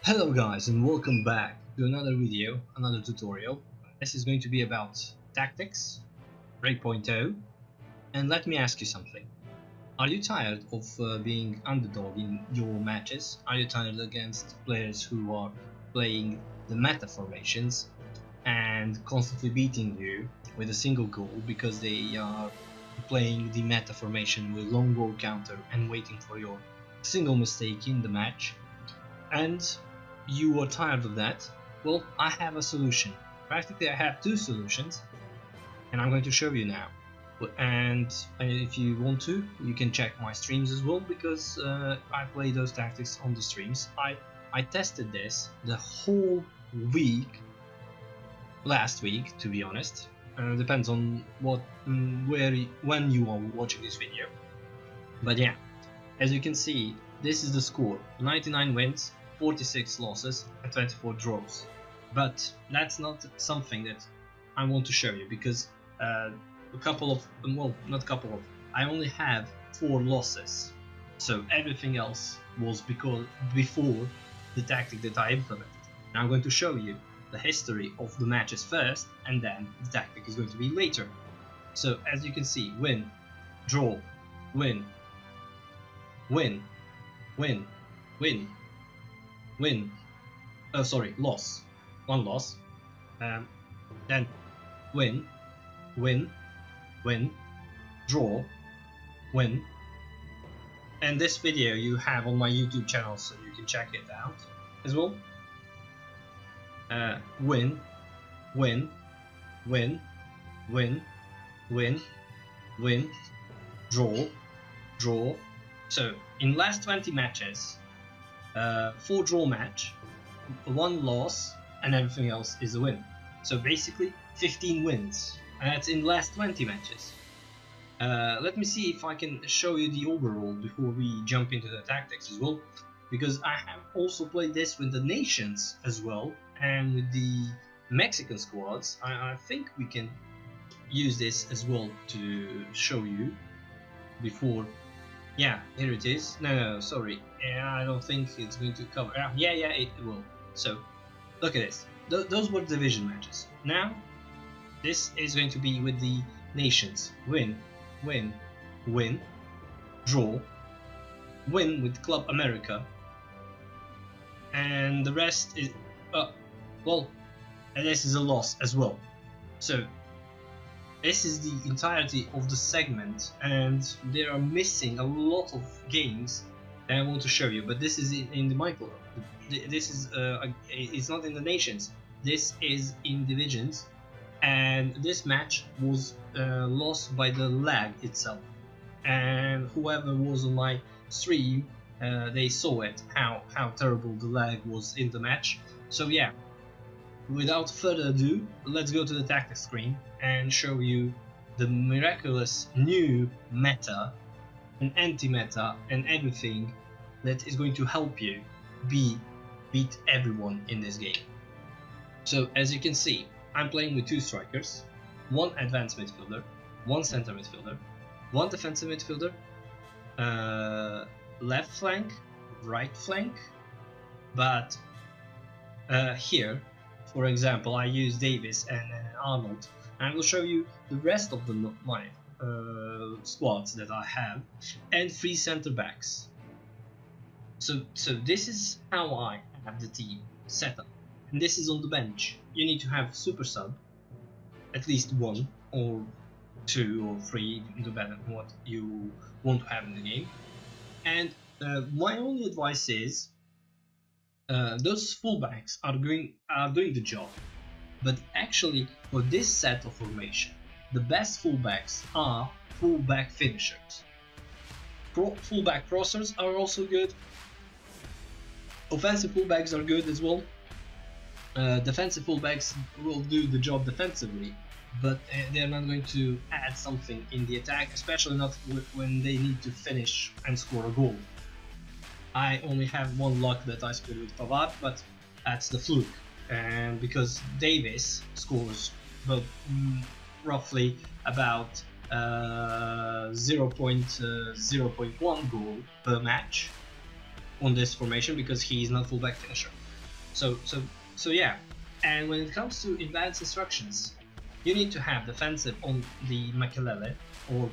Hello guys and welcome back to another video, another tutorial. This is going to be about tactics, Breakpoint 0, and let me ask you something. Are you tired of being underdog in your matches? Are you tired against players who are playing the meta formations and constantly beating you with a single goal because they are playing the meta formation with long goal counter and waiting for your single mistake in the match? And you are tired of that? Well, I have a solution. Practically I have two solutions and I'm going to show you now. And if you want to, you can check my streams as well, because I play those tactics on the streams. I tested this the whole week, last week to be honest. Depends on when you are watching this video. But yeah, as you can see, this is the score: 99 wins, 46 losses and 24 draws. But that's not something that I want to show you, because I only have 4 losses. So everything else was before the tactic that I implemented. Now I'm going to show you the history of the matches first, and then the tactic is going to be later. So as you can see, win, draw, win, win, win, win, win. Oh, sorry, loss. 1 loss. Then win, win, win, draw, win. And this video you have on my YouTube channel, so you can check it out as well. Win, win, win, win, win, win, draw, draw. So in last 20 matches, 4 draw match, 1 loss, and everything else is a win. So basically 15 wins, and that's in last 20 matches. Let me see if I can show you the overall before we jump into the tactics as well, because I have also played this with the nations as well, and with the Mexican squads. I think we can use this as well to show you before. Yeah, here it is. No, sorry. Yeah, I don't think it's going to cover. Yeah, it will. So, look at this. Those were division matches. Now, this is going to be with the nations. Win, win, win, draw, win with Club America, and the rest is, and this is a loss as well. So, this is the entirety of the segment, and they are missing a lot of games that I want to show you. But this is in the micro. This is it's not in the nations. This is in divisions, and this match was lost by the lag itself. And whoever was on my stream, they saw it, how terrible the lag was in the match. So yeah. Without further ado, let's go to the tactics screen and show you the miraculous new meta and anti-meta and everything that is going to help you beat everyone in this game. So as you can see, I'm playing with 2 strikers, 1 advanced midfielder, 1 center midfielder, 1 defensive midfielder, left flank, right flank, but here, for example, I use Davis and Arnold, and I will show you the rest of my squads that I have, and 3 center backs. So this is how I have the team set up, and this is on the bench. You need to have super sub, at least 1 or 2 or 3, depending on what you want to have in the game. And my only advice is, those fullbacks are doing the job, but actually for this set of formation, the best fullbacks are fullback finishers. Fullback crossers are also good. Offensive fullbacks are good as well. Defensive fullbacks will do the job defensively, but they're not going to add something in the attack, especially not when they need to finish and score a goal. I only have 1 luck that I scored with Pavard, but that's the fluke. And because Davis scores roughly about 0.1 goal per match on this formation, because he is not fullback finisher. So yeah. And when it comes to advanced instructions, you need to have defensive on the Makelele or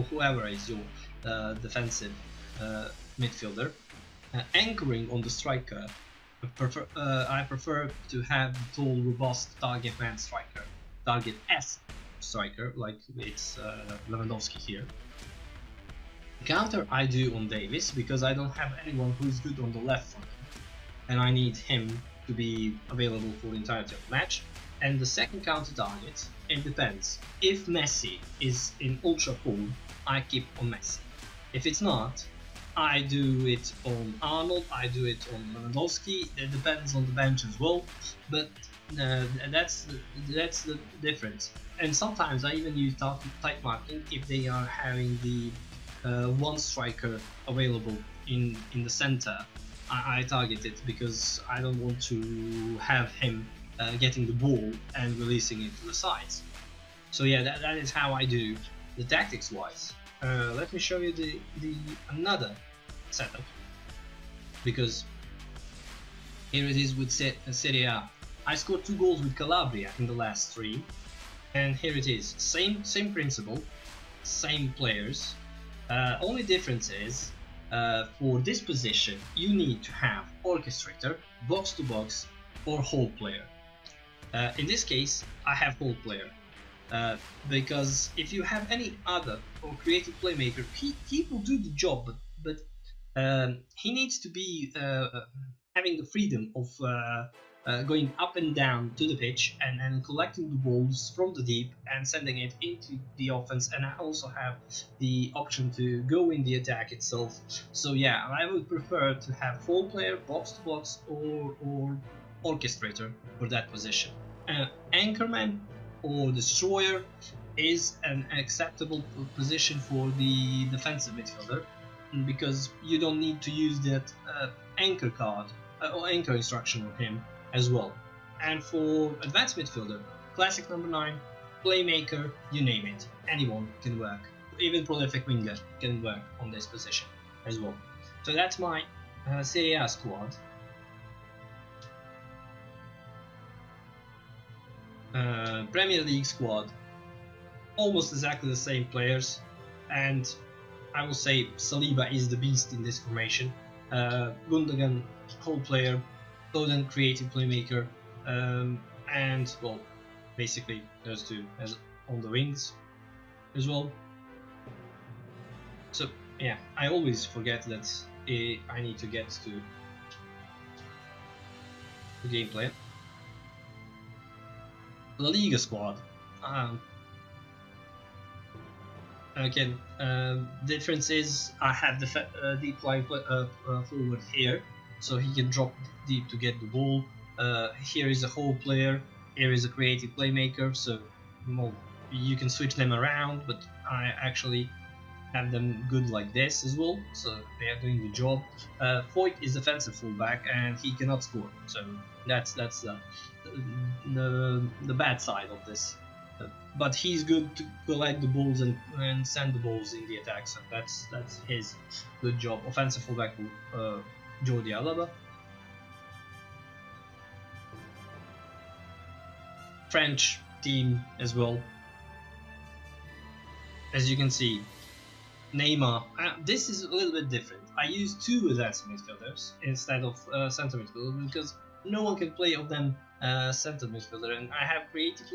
whoever is your defensive midfielder, anchoring on the striker. I prefer to have the tall, robust target man striker, target S striker, like it's Lewandowski here. Counter I do on Davis because I don't have anyone who's good on the left front, and I need him to be available for the entirety of the match. And the second counter target, it depends. If Messi is in ultra form, I keep on Messi. If it's not, I do it on Arnold, I do it on Lewandowski. It depends on the bench as well, but that's the difference. And sometimes I even use tight marking if they are having the one striker available in the center. I target it because I don't want to have him getting the ball and releasing it to the sides. So yeah, that is how I do the tactics wise. Let me show you the another setup, because here it is with Serie A. I scored 2 goals with Calabria in the last 3, and here it is. Same principle, same players. Only difference is for this position you need to have orchestrator, box to box, or hold player. In this case, I have hold player. Because if you have any other or creative playmaker, he will do the job, but he needs to be having the freedom of going up and down to the pitch and collecting the balls from the deep and sending it into the offense. And I also have the option to go in the attack itself. So yeah, I would prefer to have full player, box to box, or orchestrator for that position. Anchorman or destroyer is an acceptable position for the defensive midfielder, because you don't need to use that anchor card or anchor instruction on him as well. And for advanced midfielder, classic number 9, playmaker, you name it, anyone can work. Even prolific winger can work on this position as well. So that's my Serie A squad. Premier League squad, almost exactly the same players, and I will say Saliba is the beast in this formation. Gundogan, whole player, Foden, creative playmaker, and well, basically those two as on the wings as well. So yeah, I always forget that I need to get to the gameplay. La Liga squad. Again, difference is I have the deep line forward here, so he can drop deep to get the ball. Here is a whole player, here is a creative playmaker, so well, you can switch them around, but I actually have them good like this as well, so they are doing the job. Foyt is defensive fullback and he cannot score, so that's the bad side of this. But he's good to collect the balls and send the balls in the attack, so that's his good job. Offensive fullback Jordi Alaba. French team as well. As you can see, Neymar. This is a little bit different. I use 2 advanced midfielders instead of center midfielder, because no one can play of them center midfielder, and I have creative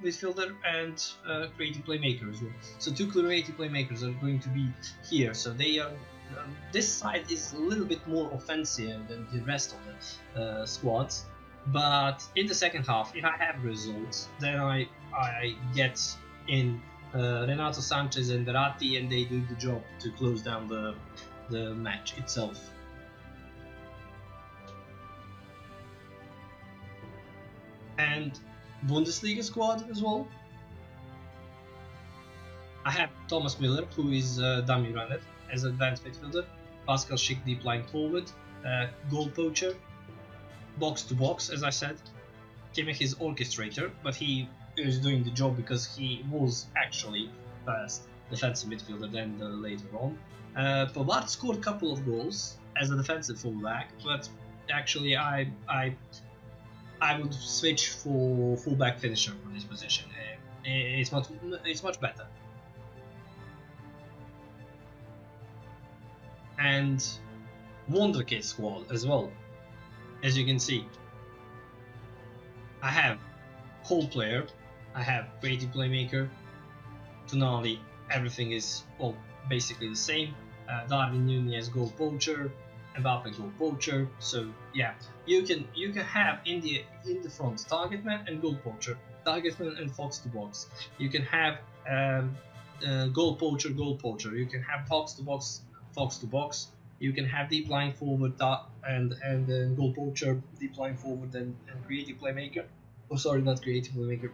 midfielder and creative playmaker as well. So 2 creative playmakers are going to be here. So they are. This side is a little bit more offensive than the rest of the squads. But in the second half, if I have results, then I get in Renato Sanchez and Verratti, and they do the job to close down the match itself. And Bundesliga squad as well. I have Thomas Müller, who is dummy runner as advanced midfielder, Pascal Schick deep line forward, goal poacher, box to box, as I said. Kimmich is orchestrator, but he is doing the job because he was actually first defensive midfielder, then later on. Pavard scored a couple of goals as a defensive fullback, but actually I would switch for fullback finisher for this position. It's much better. And Wonderkid squad as well. As you can see, I have whole player, I have creative playmaker, Tonali, everything is well basically the same. Darwin Núñez goal poacher, Mbappe goal poacher. So yeah, you can have in the front target man and goal poacher, target man and fox to box. You can have goal poacher. You can have fox to box. You can have deep line forward and goal poacher, deep line forward and creative playmaker. Oh, sorry, not creative playmaker.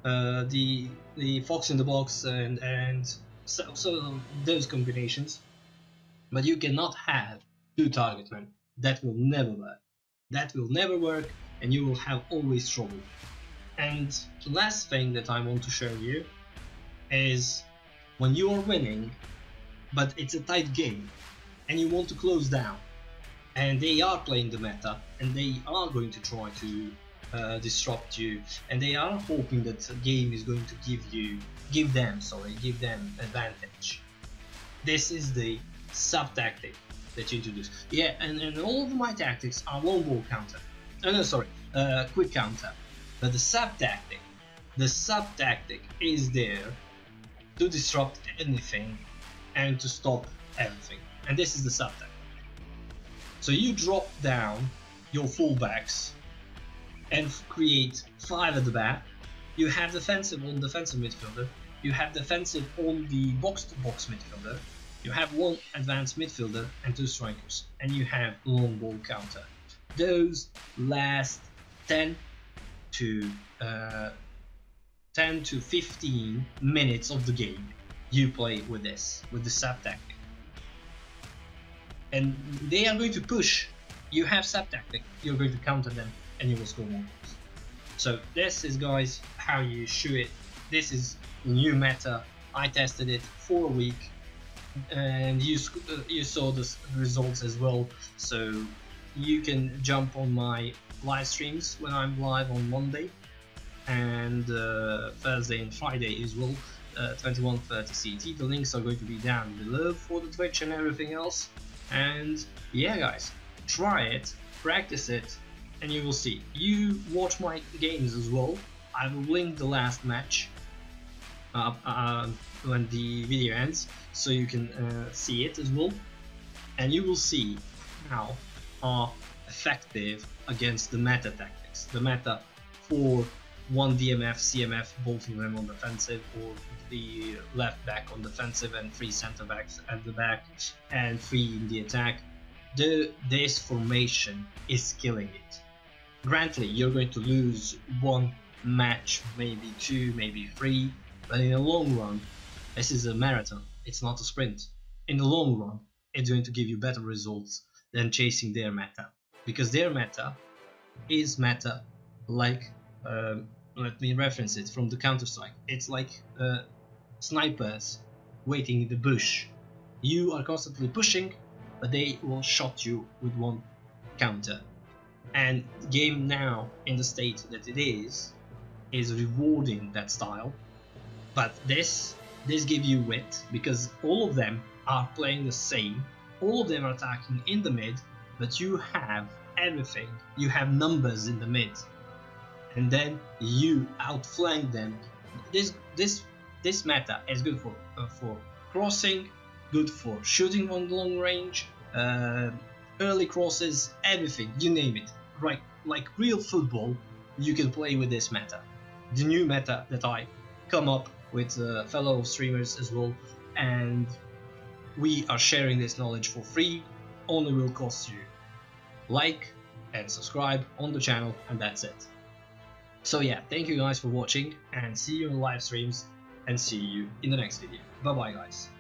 The fox in the box and so those combinations. But you cannot have two target men. That will never work. That will never work, and you will have always trouble. And the last thing that I want to show you is when you are winning, but it's a tight game, and you want to close down, and they are playing the meta, and they are going to try to disrupt you, and they are hoping that the game is going to give them advantage. This is the sub tactic that you introduce. Yeah, and all of my tactics are long ball counter. Quick counter. But the sub tactic is there to disrupt anything and to stop everything. And this is the sub tactic. So you drop down your fullbacks and create 5 at the back. You have defensive on defensive midfielder. You have defensive on the box-to-box midfielder. You have 1 advanced midfielder and 2 strikers. And you have long ball counter. Those last 10 to 15 minutes of the game, you play with this, with the sub tactic. And they are going to push. You have sub tactic, you're going to counter them, and you will score more goals. So this is, guys, how you shoot it. This is new meta. I tested it for a week, and you saw the results as well. So you can jump on my live streams when I'm live on Monday and Thursday and Friday as well, 21:30 CT. The links are going to be down below for the Twitch and everything else. And yeah, guys, try it, practice it, and you will see. You watch my games as well. I will link the last match when the video ends, so you can see it as well, and you will see how are effective against the meta tactics. The meta for 1 DMF, CMF, both of them on defensive, or the left back on defensive and 3 center backs at the back and 3 in the attack. This formation is killing it. Granted, you're going to lose 1 match, maybe 2, maybe 3, but in the long run, this is a marathon, it's not a sprint. In the long run, it's going to give you better results than chasing their meta, because their meta is meta like, let me reference it from the Counter-Strike. It's like snipers waiting in the bush. You are constantly pushing, but they will shot you with 1 counter. And the game now, in the state that it is rewarding that style. But this gives you wit, because all of them are playing the same. All of them are attacking in the mid, but you have everything. You have numbers in the mid, and then you outflank them. This meta is good for crossing, good for shooting on long range, early crosses, everything, you name it. Right, like real football, you can play with this meta. The new meta that I come up with fellow streamers as well, and we are sharing this knowledge for free. Only will cost you like and subscribe on the channel, and that's it. So yeah, thank you guys for watching, and see you in live streams, and see you in the next video. Bye bye, guys.